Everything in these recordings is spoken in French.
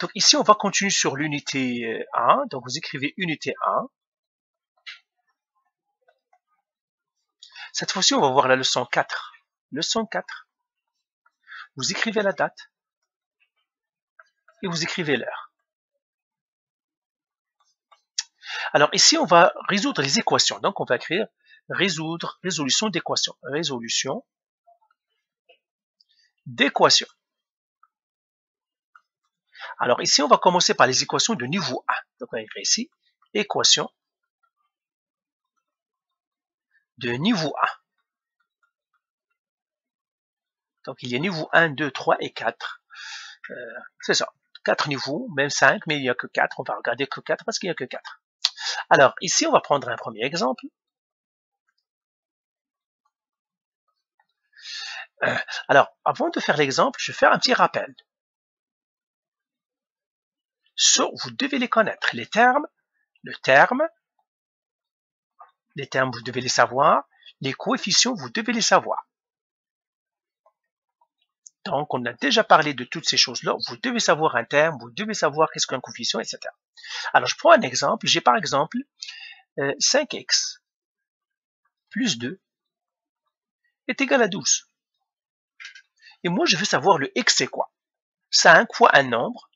Donc ici, on va continuer sur l'unité 1. Donc vous écrivez unité 1. Cette fois-ci, on va voir la leçon 4. Leçon 4. Vous écrivez la date et vous écrivez l'heure. Alors ici, on va résoudre les équations. Donc on va écrire résoudre, résolution d'équation. Résolution d'équation. Alors ici, on va commencer par les équations de niveau 1. Donc on va écrire ici équation de niveau 1. Donc il y a niveau 1, 2, 3 et 4. C'est ça. 4 niveaux, même 5, mais il n'y a que 4. On va regarder que 4 parce qu'il n'y a que 4. Alors ici, on va prendre un premier exemple. Alors, avant de faire l'exemple, je vais faire un petit rappel. Vous devez les connaître. Les termes, le terme, les termes, vous devez les savoir. Les coefficients, vous devez les savoir. Donc, on a déjà parlé de toutes ces choses-là. Vous devez savoir un terme, vous devez savoir qu'est-ce qu'un coefficient, etc. Alors, je prends un exemple. J'ai par exemple 5x plus 2 est égal à 12. Et moi, je veux savoir le x, c'est quoi? 5 fois un nombre,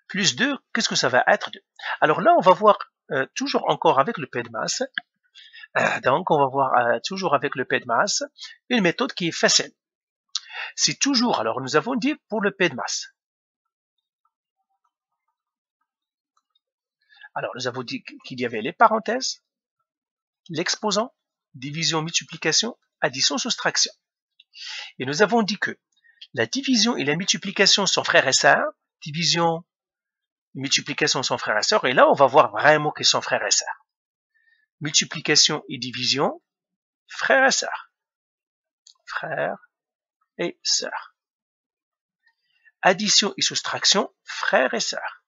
plus 2, qu'est-ce que ça va être? 2. Alors là, on va voir toujours encore avec le P de masse. Donc, on va voir toujours avec le P de masse une méthode qui est facile. C'est toujours, alors nous avons dit pour le P de masse. Alors, nous avons dit qu'il y avait les parenthèses, l'exposant, division, multiplication, addition, soustraction. Et nous avons dit que la division et la multiplication sont frères et sœurs, division, multiplication sont frères et sœurs, et là, on va voir vraiment qu'ils sont frères et sœurs. Multiplication et division, frères et sœurs. Frères et sœurs. Addition et soustraction, frères et sœurs.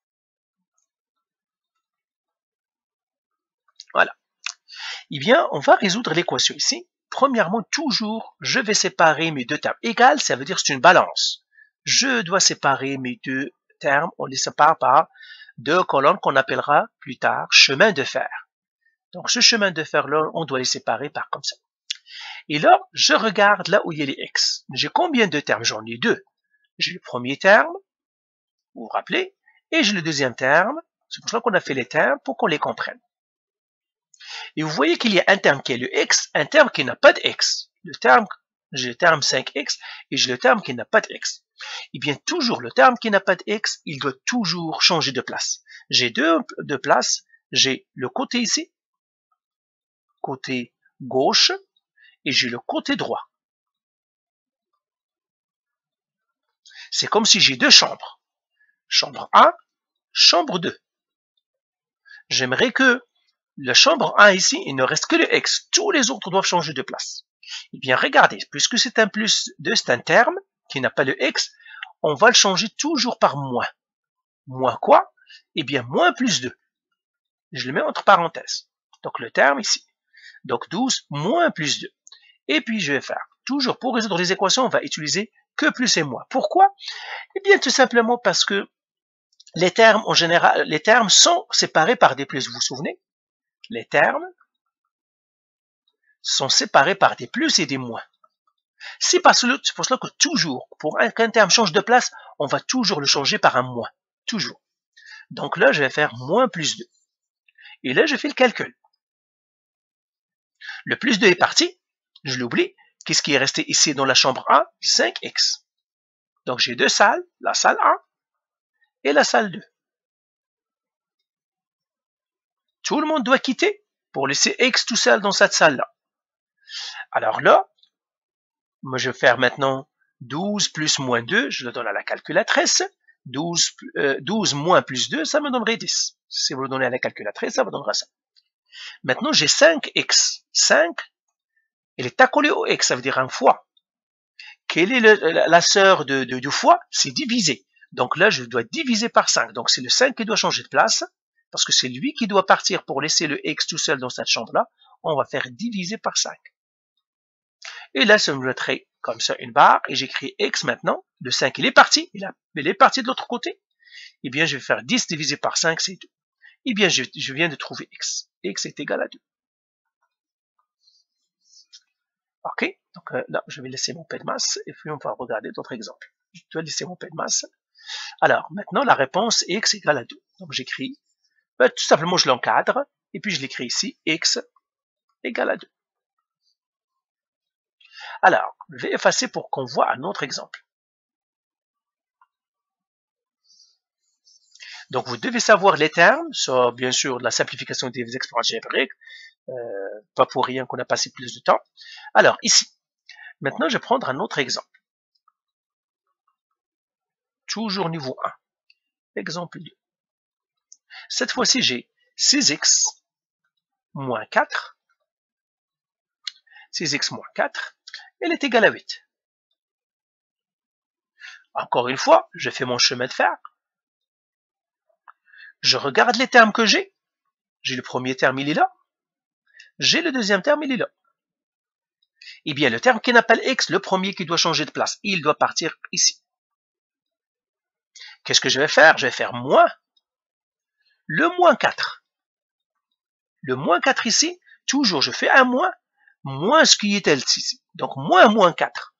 Voilà. Eh bien, on va résoudre l'équation ici. Premièrement, toujours, je vais séparer mes deux termes. Égal, ça veut dire c'est une balance. Je dois séparer mes deux termes. On les sépare par deux colonnes qu'on appellera plus tard chemin de fer. Donc, ce chemin de fer-là, on doit les séparer par comme ça. Et là, je regarde là où il y a les x. J'ai combien de termes? J'en ai deux. J'ai le premier terme, vous vous rappelez, et j'ai le deuxième terme. C'est pour ça qu'on a fait les termes, pour qu'on les comprenne. Et vous voyez qu'il y a un terme qui est le x, un terme qui n'a pas de x. J'ai le terme 5x et j'ai le terme qui n'a pas de x. Et bien, toujours, le terme qui n'a pas de x, il doit toujours changer de place. J'ai deux de place. J'ai le côté ici, côté gauche, et j'ai le côté droit. C'est comme si j'ai deux chambres. Chambre 1, chambre 2. J'aimerais que la chambre 1 ici, il ne reste que le x. Tous les autres doivent changer de place. Eh bien, regardez, puisque c'est un plus 2, c'est un terme qui n'a pas le x, on va le changer toujours par moins. Moins quoi? Eh bien, moins plus 2. Je le mets entre parenthèses. Donc, le terme ici. Donc, 12 moins plus 2. Et puis, je vais faire, toujours pour résoudre les équations, on va utiliser que plus et moins. Pourquoi? Eh bien, tout simplement parce que les termes, en général, les termes sont séparés par des plus. Vous vous souvenez? Les termes sont séparés par des plus et des moins. C'est pour cela que toujours, pour qu'un terme change de place, on va toujours le changer par un moins. Toujours. Donc là, je vais faire moins plus 2. Et là, je fais le calcul. Le plus 2 est parti. Je l'oublie. Qu'est-ce qui est resté ici dans la chambre 1? 5x. Donc j'ai deux salles, la salle 1 et la salle 2. Tout le monde doit quitter pour laisser x tout seul dans cette salle-là. Alors là, moi je vais faire maintenant 12 plus moins 2, je le donne à la calculatrice. 12 moins plus 2, ça me donnerait 10. Si vous le donnez à la calculatrice, ça vous donnera ça. Maintenant, j'ai 5x. 5, elle est accolée au x, ça veut dire un fois. Quelle est la sœur du fois? C'est divisé. Donc là, je dois diviser par 5. Donc c'est le 5 qui doit changer de place, parce que c'est lui qui doit partir pour laisser le x tout seul dans cette chambre-là. On va faire diviser par 5. Et là, ça me mettrait comme ça une barre, et j'écris x maintenant. Le 5, il est parti. Il est parti de l'autre côté. eh bien, je vais faire 10 divisé par 5, c'est 2. Eh bien, je viens de trouver x. X est égal à 2. OK, donc là, je vais laisser mon P de masse et puis on va regarder d'autres exemples. Je dois laisser mon P de masse. Alors, maintenant, la réponse est x égale à 2. Donc, j'écris, tout simplement, je l'encadre et puis je l'écris ici, x égale à 2. Alors, je vais effacer pour qu'on voit un autre exemple. Donc, vous devez savoir les termes, soit bien sûr la simplification des expressions algébriques, pas pour rien qu'on a passé plus de temps. Alors, ici, maintenant, je vais prendre un autre exemple. Toujours niveau 1. Exemple 2. Cette fois-ci, j'ai 6x moins 4. 6x moins 4, elle est égale à 8. Encore une fois, je fais mon chemin de fer. Je regarde les termes que j'ai. J'ai le premier terme, il est là. J'ai le deuxième terme, il est là. Eh bien, le terme qui n'appelle x, le premier qui doit changer de place, il doit partir ici. Qu'est-ce que je vais faire? Je vais faire moins le moins 4. Le moins 4 ici, toujours je fais un moins ce qui est ici. Donc, moins 4.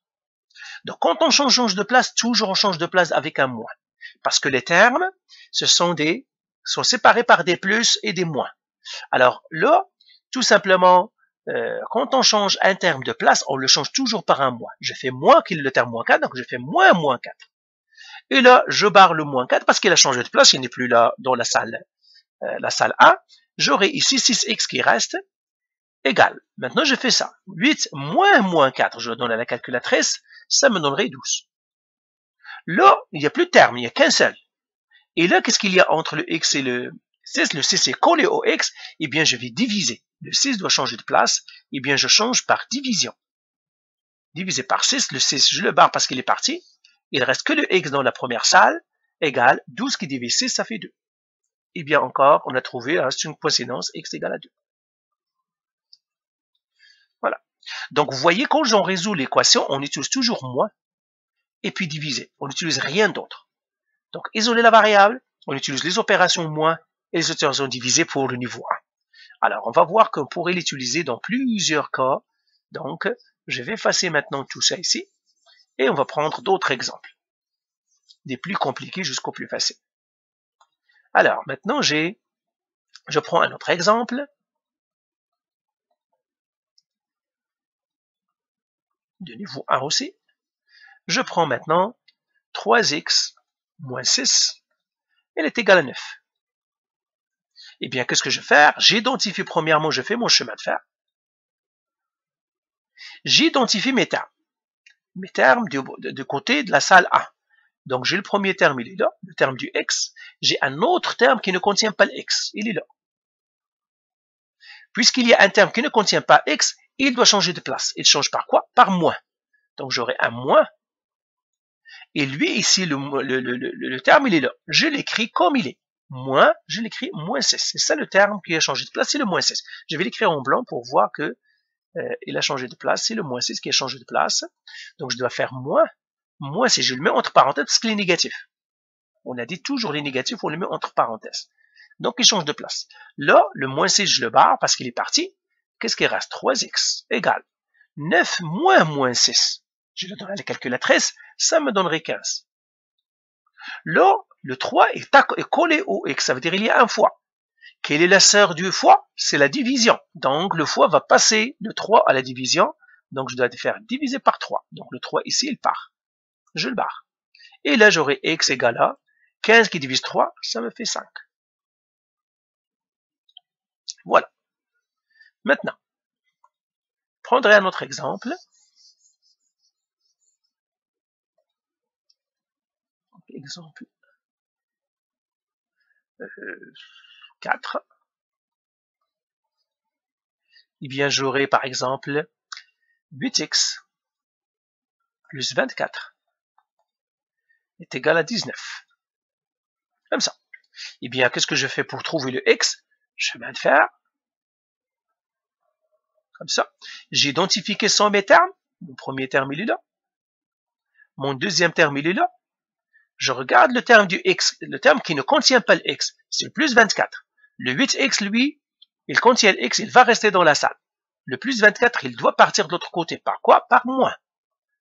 Donc, quand on change de place, toujours on change de place avec un moins. Parce que les termes, sont séparés par des plus et des moins. Alors là, tout simplement, quand on change un terme de place, on le change toujours par un moins. Je fais moins qu'il le terme moins 4, donc je fais moins 4. Et là, je barre le moins 4 parce qu'il a changé de place, il n'est plus là dans la salle 1. J'aurai ici 6x qui reste égal. Maintenant, je fais ça. 8 moins 4, je le donne à la calculatrice, ça me donnerait 12. Là, il n'y a plus de terme, il n'y a qu'un seul. Et là, qu'est-ce qu'il y a entre le x et le 6? Le 6 est collé au x, eh bien, je vais diviser. Le 6 doit changer de place, eh bien, je change par division. Divisé par 6, le 6, je le barre parce qu'il est parti. Il reste que le x dans la première salle, égale 12 qui divise 6, ça fait 2. Eh bien, encore, on a trouvé, c'est une coïncidence, x égale à 2. Voilà. Donc, vous voyez, quand on résout l'équation, on utilise toujours moins, et puis diviser. On n'utilise rien d'autre. Donc, isoler la variable, on utilise les opérations moins et les opérations divisées pour le niveau 1. Alors, on va voir qu'on pourrait l'utiliser dans plusieurs cas. Donc, je vais effacer maintenant tout ça ici et on va prendre d'autres exemples, des plus compliqués jusqu'au plus facile. Alors, maintenant, je prends un autre exemple de niveau 1 aussi. Je prends maintenant 3x moins 6, elle est égale à 9. Eh bien, qu'est-ce que je vais faire? J'identifie premièrement, je fais mon chemin de fer. J'identifie mes termes. Mes termes du côté de la salle 1. Donc, j'ai le premier terme, il est là, le terme du x. J'ai un autre terme qui ne contient pas le x, il est là. Puisqu'il y a un terme qui ne contient pas x, il doit changer de place. Il change par quoi? Par moins. Donc, j'aurai un moins. Et lui, ici, le terme, il est là. Je l'écris comme il est. Moins, je l'écris moins 6. C'est ça le terme qui a changé de place, c'est le moins 6. Je vais l'écrire en blanc pour voir que il a changé de place. C'est le moins 6 qui a changé de place. Donc, je dois faire moins 6. Je le mets entre parenthèses parce qu'il est négatif. On a dit toujours les négatifs, on les met entre parenthèses. Donc, il change de place. Là, le moins 6, je le barre parce qu'il est parti. Qu'est-ce qui reste? 3x égale 9 moins 6. Je le donne à la calculatrice, ça me donnerait 15. Là, le 3 est collé au x, ça veut dire il y a un fois. Quelle est la sœur du fois? C'est la division. Donc, le fois va passer de 3 à la division. Donc, je dois faire diviser par 3. Donc, le 3 ici, il part. Je le barre. Et là, j'aurai x égale à 15 qui divise 3, ça me fait 5. Voilà. Maintenant, prendrai un autre exemple. Exemple 4. Eh bien, j'aurai par exemple 8x plus 24 est égal à 19. Comme ça. Eh bien, qu'est-ce que je fais pour trouver le x? Je vais le faire. Comme ça. J'ai identifié quels sont mes termes. Mon premier terme, il est là. Mon deuxième terme, il est là. je regarde le terme du x, le terme qui ne contient pas le x, c'est le plus 24. Le 8x, lui, il contient le x, il va rester dans la salle. Le plus 24, il doit partir de l'autre côté. Par quoi? Par moins.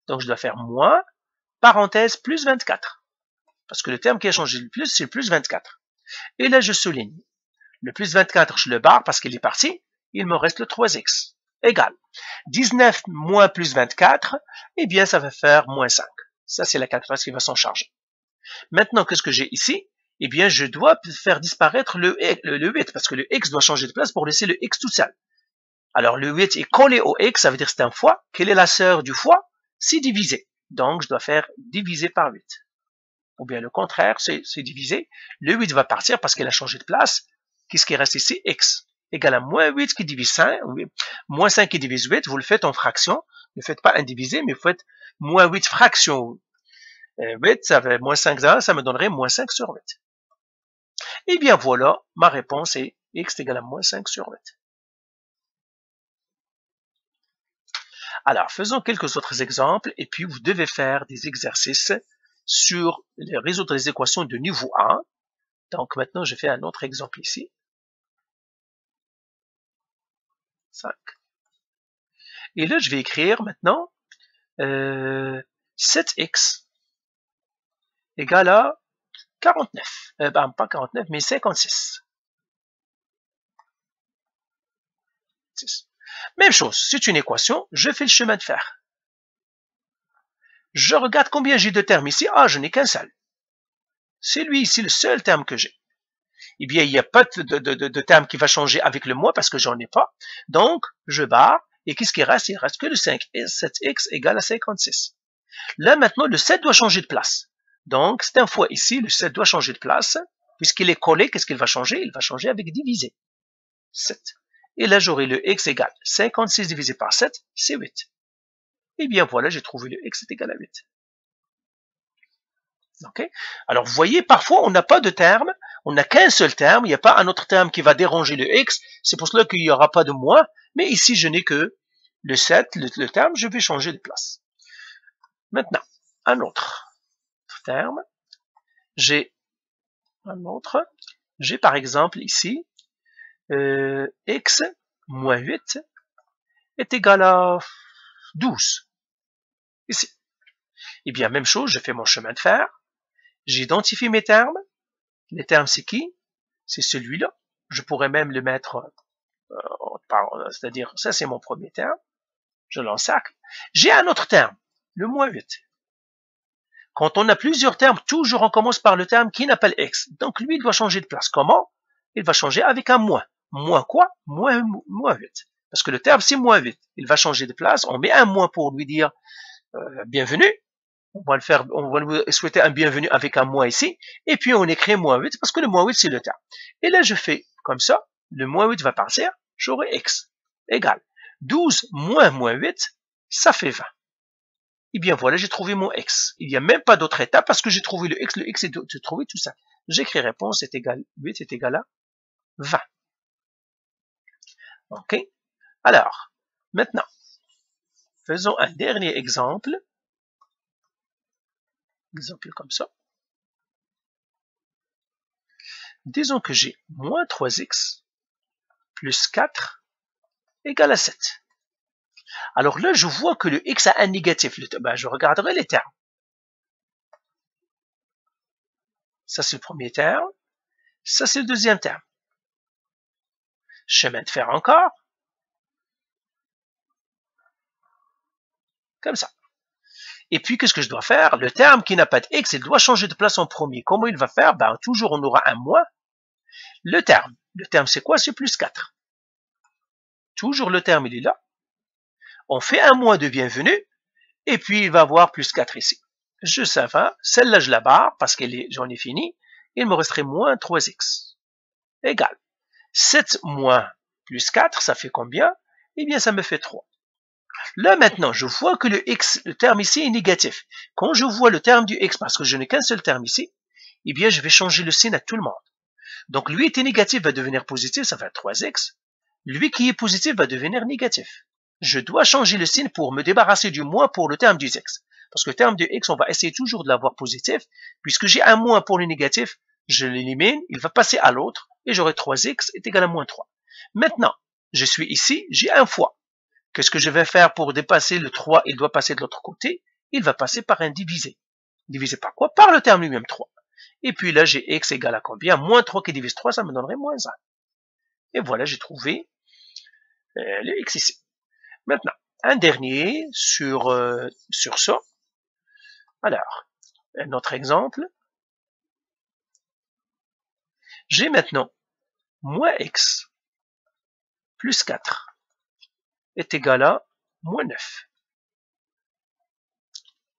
Donc, je dois faire moins, parenthèse, plus 24. Parce que le terme qui a changé le plus, c'est le plus 24. Et là, je souligne. Le plus 24, je le barre parce qu'il est parti. Il me reste le 3x. Égal. 19 moins plus 24, eh bien, ça va faire moins 5. Ça, c'est la calculatrice qui va s'en charger. Maintenant, qu'est-ce que j'ai ici? Eh bien, je dois faire disparaître le 8, parce que le x doit changer de place pour laisser le x tout seul. Alors, le 8 est collé au x, ça veut dire que c'est un fois. Quelle est la sœur du fois? C'est divisé. Donc, je dois faire diviser par 8. Ou bien le contraire, c'est divisé. Le 8 va partir parce qu'il a changé de place. Qu'est-ce qui reste ici? X égale à moins 8 qui divise 5. Moins 5 qui divise 8, vous le faites en fraction. Ne faites pas indivisé, mais vous faites moins 8 fraction 8, ça fait moins 5, ça me donnerait moins 5 sur 8. Et bien voilà, ma réponse est x égale à moins 5 sur 8. Alors, faisons quelques autres exemples, et puis vous devez faire des exercices sur résoudre les équations de niveau 1. Donc maintenant, je fais un autre exemple ici. 5. Et là, je vais écrire maintenant 7x égale à 49. Pas 49, mais 56. 6. Même chose, c'est une équation, je fais le chemin de fer. Je regarde combien j'ai de termes ici. Ah, je n'ai qu'un seul. C'est lui ici, le seul terme que j'ai. Eh bien, il n'y a pas de terme qui va changer avec le moins parce que j'en ai pas. Donc, je barre. Et qu'est-ce qui reste? Il ne reste que le 5. Et 7x égale à 56. Là, maintenant, le 7 doit changer de place. Donc, c'est un fois ici, le 7 doit changer de place. Puisqu'il est collé, qu'est-ce qu'il va changer? Il va changer avec divisé. 7. Et là, j'aurai le x égale 56 divisé par 7, c'est 8. Et bien voilà, j'ai trouvé le x est égal à 8. Okay? Alors, vous voyez, parfois, on n'a pas de terme, on n'a qu'un seul terme, il n'y a pas un autre terme qui va déranger le x, c'est pour cela qu'il n'y aura pas de moins, mais ici, je n'ai que le 7, le terme, je vais changer de place. Maintenant, un autre terme, j'ai par exemple ici, x moins 8 est égal à 12. Ici. Eh bien, même chose, je fais mon chemin de fer. J'identifie mes termes. Les termes, c'est qui? C'est celui-là. Je pourrais même le mettre, c'est-à-dire, ça c'est mon premier terme. Je l'encercle. J'ai un autre terme, le moins 8. Quand on a plusieurs termes, toujours on commence par le terme qui n'a pas le x. Donc lui, il doit changer de place. Comment? Il va changer avec un moins. Moins quoi? Moins 8. Parce que le terme, c'est moins 8. Il va changer de place. On met un moins pour lui dire bienvenue. On va lui souhaiter un bienvenue avec un moins ici. Et puis on écrit moins 8 parce que le moins 8, c'est le terme. Et là, je fais comme ça. Le moins 8 va partir. J'aurai x égale 12 moins moins 8, ça fait 20. Et bien voilà, j'ai trouvé mon x. Il n'y a même pas d'autre étape parce que j'ai trouvé le x est trouvé tout ça. J'écris réponse est égal 8 est égal à 20. Ok? Alors, maintenant, faisons un dernier exemple. Exemple comme ça. Disons que j'ai moins 3x plus 4 égale à 7. Alors là, je vois que le x a un négatif. Je regarderai les termes. Ça, c'est le premier terme. Ça, c'est le deuxième terme. Chemin de fer encore. Comme ça. Et puis, qu'est-ce que je dois faire? Le terme qui n'a pas de x, il doit changer de place en premier. Comment il va faire? Toujours, on aura un moins. Le terme, c'est quoi? C'est plus 4. Toujours le terme, il est là. On fait un moins de bienvenue. Et puis, il va avoir plus 4 ici. Je sais, celle-là, je la barre parce que j'en ai fini. Il me resterait moins 3x. Égal. 7 moins plus 4, ça fait combien? Eh bien, ça me fait 3. Là, maintenant, je vois que le terme ici est négatif. Quand je vois le terme du x, parce que je n'ai qu'un seul terme ici, eh bien, je vais changer le signe à tout le monde. Donc, lui qui est négatif va devenir positif, ça va être 3x. Lui qui est positif va devenir négatif. Je dois changer le signe pour me débarrasser du moins pour le terme du x. Parce que le terme de x, on va essayer toujours de l'avoir positif. Puisque j'ai un moins pour le négatif, je l'élimine, il va passer à l'autre, et j'aurai 3x est égal à moins 3. Maintenant, je suis ici, j'ai un fois. Qu'est-ce que je vais faire pour dépasser le 3? Il doit passer de l'autre côté. Il va passer par un divisé. Divisé par quoi? Par le terme lui-même 3. Et puis là, j'ai x égale à combien? Moins 3 qui divise 3, ça me donnerait moins 1. Et voilà, j'ai trouvé le x ici. Maintenant, un dernier sur ça. Alors, un autre exemple. J'ai maintenant moins x plus 4 est égal à moins 9.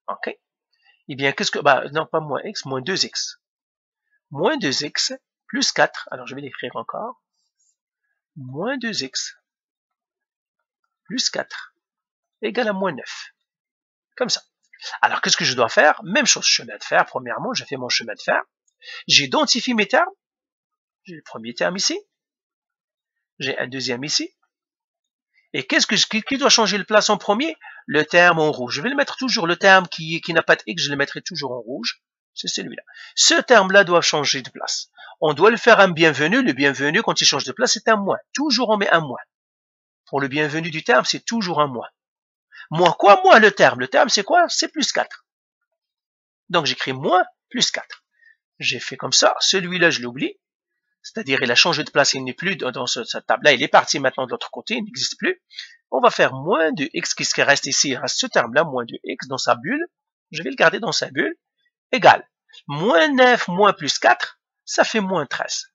OK? Eh bien, qu'est-ce que... non, pas moins x, moins 2x. Moins 2x plus 4. Alors, je vais l'écrire encore. Moins 2x plus 4 égale à moins 9. Comme ça. Alors, qu'est-ce que je dois faire? Même chose, chemin de fer. Premièrement, je fais mon chemin de fer. J'identifie mes termes. J'ai le premier terme ici. J'ai un deuxième ici. Et qui doit changer de place en premier? Le terme en rouge. Je vais le mettre toujours, le terme qui n'a pas de x, je le mettrai toujours en rouge. C'est celui-là. Ce terme-là doit changer de place. On doit le faire un bienvenu. Le bienvenu, quand il change de place, c'est un moins. Toujours on met un moins. Pour le bienvenu du terme, c'est toujours un moins. Moins quoi? Moins le terme. Le terme, c'est quoi? C'est plus 4. Donc, j'écris moins plus 4. J'ai fait comme ça. Celui-là, je l'oublie. C'est-à-dire, il a changé de place, il n'est plus dans cette table-là, il est parti maintenant de l'autre côté, il n'existe plus. On va faire moins de x, qu'est-ce qui reste ici? Il reste ce terme-là, moins de x dans sa bulle. Je vais le garder dans sa bulle. Égal. Moins 9 moins plus 4, ça fait moins 13.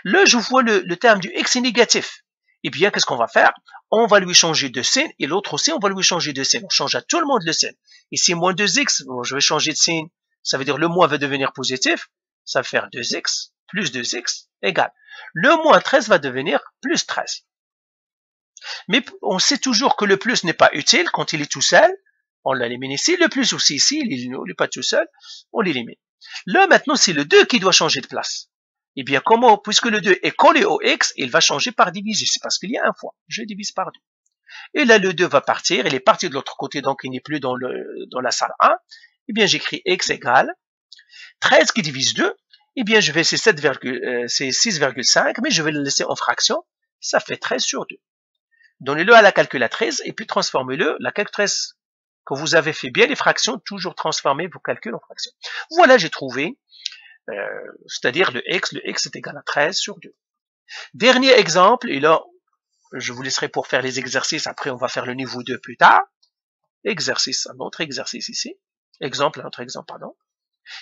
Là, je vois le terme du x est négatif. Eh bien, qu'est-ce qu'on va faire? On va lui changer de signe, et l'autre aussi, on va lui changer de signe. On change à tout le monde le signe. Ici, moins 2x, bon, je vais changer de signe. Ça veut dire le moins va devenir positif. Ça va faire 2x. Plus 2x égale. Le moins 13 va devenir plus 13. Mais on sait toujours que le plus n'est pas utile quand il est tout seul. On l'élimine ici. Le plus aussi ici, il n'est pas tout seul. On l'élimine. Là, maintenant, c'est le 2 qui doit changer de place. Eh bien, comment? Puisque le 2 est collé au x, il va changer par diviser. C'est parce qu'il y a un fois. Je divise par 2. Et là, le 2 va partir. Il est parti de l'autre côté, donc il n'est plus dans la salle 1. Eh bien, j'écris x égale 13 qui divise 2. Eh bien, c'est 6,5, mais je vais le laisser en fraction. Ça fait 13 sur 2. Donnez-le à la calculatrice et puis transformez-le. La calculatrice, quand vous avez fait bien les fractions, toujours transformez vos calculs en fractions. Voilà, j'ai trouvé, c'est-à-dire le x est égal à 13 sur 2. Dernier exemple, et là, je vous laisserai pour faire les exercices. Après, on va faire le niveau 2 plus tard. Exercice, un autre exercice ici. Un autre exemple, pardon.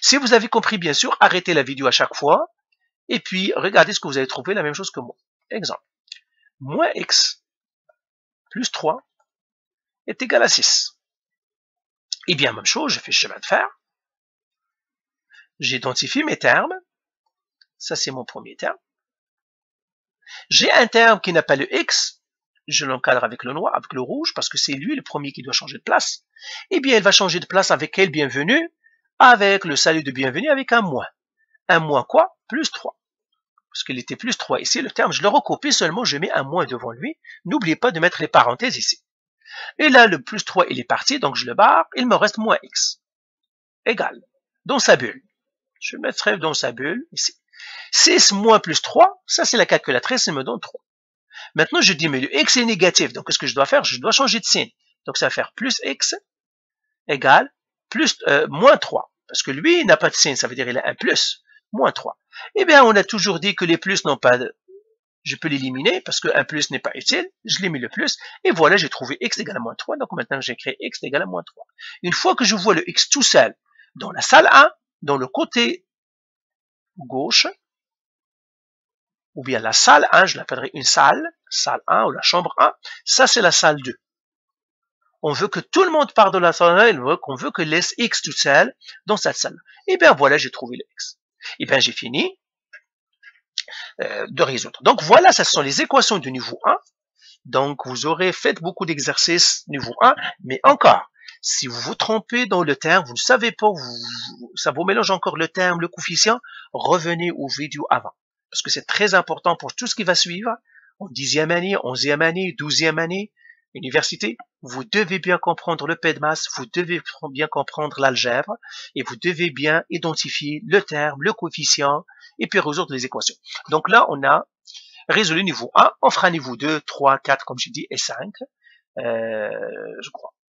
Si vous avez compris, bien sûr, arrêtez la vidéo à chaque fois et puis regardez ce que vous avez trouvé, la même chose que moi. Exemple. Moins x plus 3 est égal à 6. Eh bien, même chose, je fais chemin de fer. J'identifie mes termes. Ça, c'est mon premier terme. J'ai un terme qui n'a pas le x. Je l'encadre avec le noir, avec le rouge, parce que c'est lui le premier qui doit changer de place. Eh bien, il va changer de place avec quel bienvenu? Avec le salut de bienvenue avec un moins. Un moins quoi? Plus 3. Parce qu'il était plus 3 ici, le terme, je le recopie seulement, je mets un moins devant lui. N'oubliez pas de mettre les parenthèses ici. Et là, le plus 3, il est parti, donc je le barre, il me reste moins x. Égal. Dans sa bulle. Je le mettrai dans sa bulle, ici. 6 moins plus 3, ça c'est la calculatrice, elle me donne 3. Maintenant, je dis, mais le x est négatif, donc qu'est-ce que je dois faire? Je dois changer de signe. Donc ça va faire plus x égale moins 3. Parce que lui, il n'a pas de signe, ça veut dire il a un plus. Moins 3. Eh bien, on a toujours dit que les plus n'ont pas de... Je peux l'éliminer parce qu'un plus n'est pas utile. Je l'ai mis le plus. Et voilà, j'ai trouvé x égale à moins 3. Donc maintenant, j'écris x égale à moins 3. Une fois que je vois le x tout seul dans la salle 1, dans le côté gauche, ou bien la salle 1, je l'appellerai une salle 1 ou la chambre 1, ça c'est la salle 2. On veut que tout le monde parte de la salle 1, on veut que laisse x tout seul dans cette salle. Et bien voilà, j'ai trouvé le x. Et bien j'ai fini de résoudre. Donc voilà, ce sont les équations du niveau 1. Donc vous aurez fait beaucoup d'exercices niveau 1, mais encore, si vous vous trompez dans le terme, vous ne savez pas, ça vous mélange encore le terme, le coefficient, revenez aux vidéos avant. Parce que c'est très important pour tout ce qui va suivre, en 10e année, 11e année, 12e année, université, vous devez bien comprendre le P de maths, vous devez bien comprendre l'algèbre et vous devez bien identifier le terme, le coefficient et puis résoudre les équations. Donc là, on a résolu niveau 1, on fera niveau 2, 3, 4 comme j'ai dit et 5, je crois.